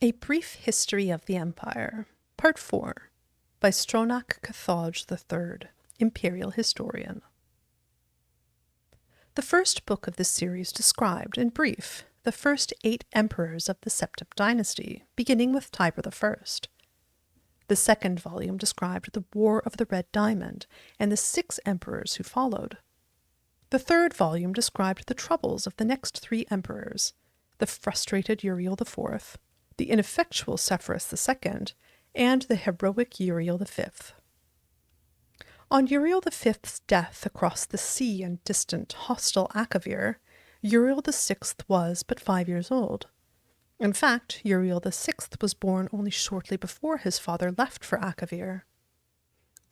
A Brief History of the Empire, Part 4, by Stronach Cathodge III, Imperial Historian. The first book of this series described, in brief, the first 8 emperors of the Septim dynasty, beginning with Tiber I. The second volume described the War of the Red Diamond and the 6 emperors who followed. The third volume described the troubles of the next 3 emperors, the frustrated Uriel IV, the ineffectual Sepphoris II, and the heroic Uriel V. On Uriel V's death across the sea in distant, hostile Akavir, Uriel VI was but 5 years old. In fact, Uriel VI was born only shortly before his father left for Akavir.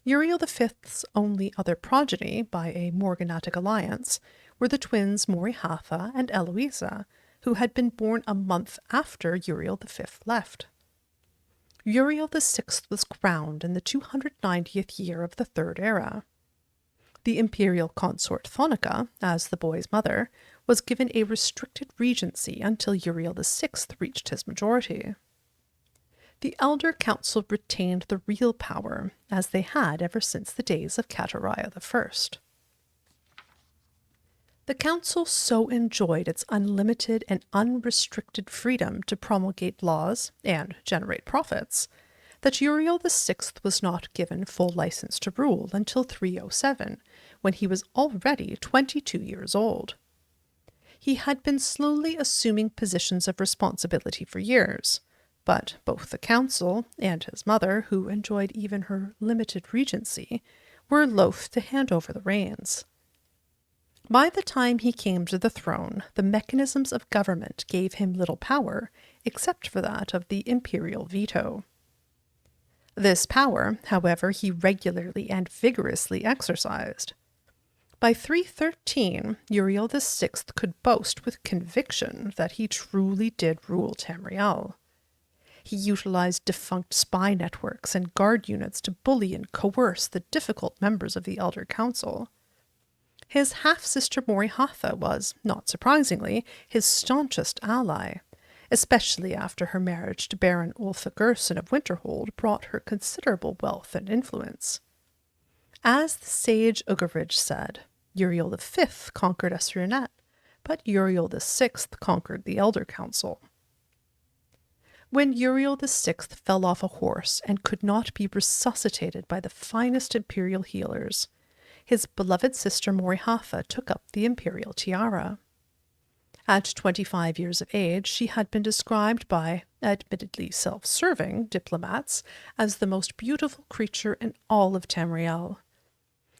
Uriel V's only other progeny, by a morganatic alliance, were the twins Morihatha and Eloisa, who had been born a month after Uriel V left. Uriel VI was crowned in the 290th year of the Third Era. The imperial consort Thonica, as the boy's mother, was given a restricted regency until Uriel VI reached his majority. The Elder Council retained the real power, as they had ever since the days of Catariah I. The council so enjoyed its unlimited and unrestricted freedom to promulgate laws and generate profits that Uriel VI was not given full license to rule until 307, when he was already 22 years old. He had been slowly assuming positions of responsibility for years, but both the council and his mother, who enjoyed even her limited regency, were loath to hand over the reins. By the time he came to the throne, the mechanisms of government gave him little power, except for that of the imperial veto. This power, however, he regularly and vigorously exercised. By 313, Uriel VI could boast with conviction that he truly did rule Tamriel. He utilized defunct spy networks and guard units to bully and coerce the difficult members of the Elder Council. His half-sister Morihatha was, not surprisingly, his staunchest ally, especially after her marriage to Baron Ulfa Gerson of Winterhold brought her considerable wealth and influence. As the sage Ugaridge said, Uriel V conquered Esrionet, but Uriel VI conquered the Elder Council. When Uriel VI fell off a horse and could not be resuscitated by the finest imperial healers, his beloved sister Morihatha took up the imperial tiara. At 25 years of age, she had been described by admittedly self-serving diplomats as the most beautiful creature in all of Tamriel.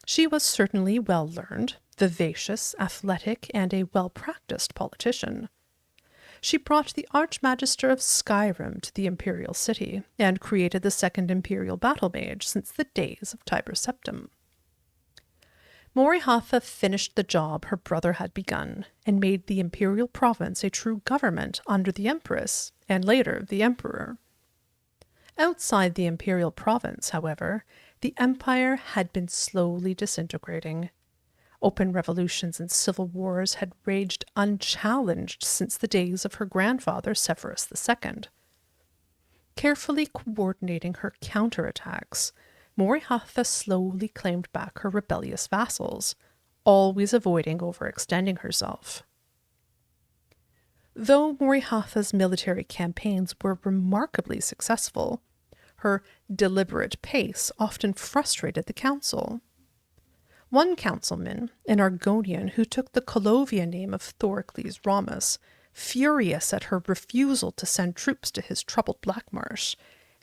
She was certainly well-learned, vivacious, athletic, and a well-practiced politician. She brought the Archmagister of Skyrim to the imperial city and created the second imperial battle mage since the days of Tiber Septim. Morihatha finished the job her brother had begun and made the imperial province a true government under the empress and later the emperor. Outside the imperial province, however, the empire had been slowly disintegrating. Open revolutions and civil wars had raged unchallenged since the days of her grandfather Sepphoris II. Carefully coordinating her counterattacks, Morihatha slowly claimed back her rebellious vassals, always avoiding overextending herself. Though Morihatha's military campaigns were remarkably successful, her deliberate pace often frustrated the council. One councilman, an Argonian who took the Colovian name of Thorocles Ramus, furious at her refusal to send troops to his troubled Black Marsh,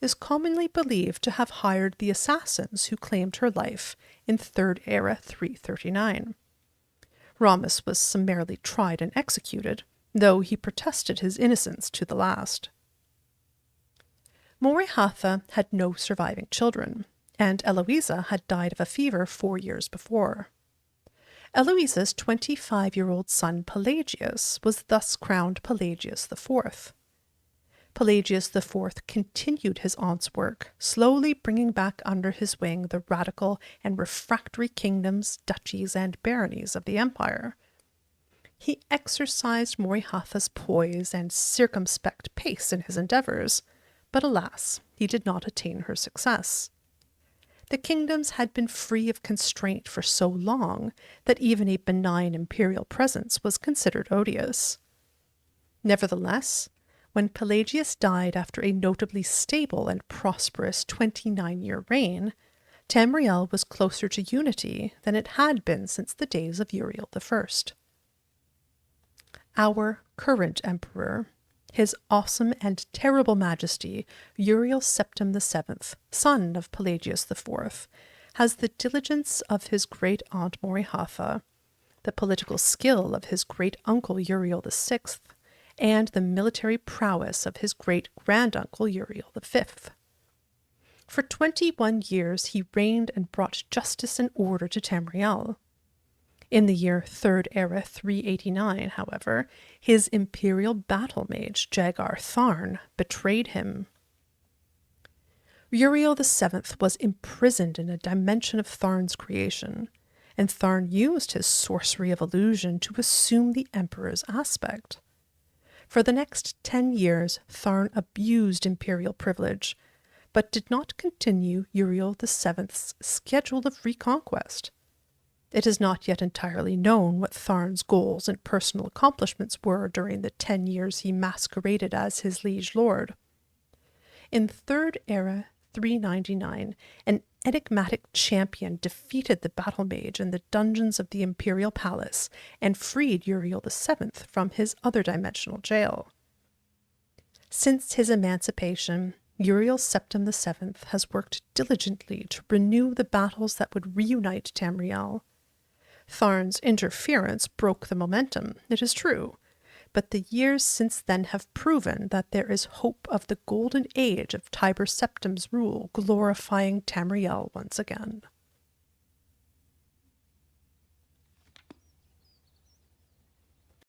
is commonly believed to have hired the assassins who claimed her life in Third Era 339. Ramus was summarily tried and executed, though he protested his innocence to the last. Morihatha had no surviving children, and Eloisa had died of a fever 4 years before. Eloisa's 25-year-old son Pelagius was thus crowned Pelagius IV. Pelagius IV continued his aunt's work, slowly bringing back under his wing the radical and refractory kingdoms, duchies, and baronies of the empire. He exercised Morihatha's poise and circumspect pace in his endeavours, but alas, he did not attain her success. The kingdoms had been free of constraint for so long that even a benign imperial presence was considered odious. Nevertheless, when Pelagius died after a notably stable and prosperous 29-year reign, Tamriel was closer to unity than it had been since the days of Uriel I. Our current emperor, His Awesome and Terrible Majesty Uriel Septim VII, son of Pelagius IV, has the diligence of his great-aunt Morihatha, the political skill of his great-uncle Uriel VI, and the military prowess of his great-granduncle Uriel V. For 21 years he reigned and brought justice and order to Tamriel. In the year 3rd Era 389, however, his imperial battle mage, Jagar Tharn, betrayed him. Uriel VII was imprisoned in a dimension of Tharn's creation, and Tharn used his sorcery of illusion to assume the emperor's aspect. For the next 10 years, Tharn abused imperial privilege, but did not continue Uriel VII's schedule of reconquest. It is not yet entirely known what Tharn's goals and personal accomplishments were during the 10 years he masqueraded as his liege lord. In 3rd Era 399, an enigmatic champion defeated the battle mage in the dungeons of the imperial palace and freed Uriel VII from his other dimensional jail. Since his emancipation, Uriel Septim VII has worked diligently to renew the battles that would reunite Tamriel. Tharn's interference broke the momentum, it is true, but the years since then have proven that there is hope of the golden age of Tiber Septim's rule glorifying Tamriel once again.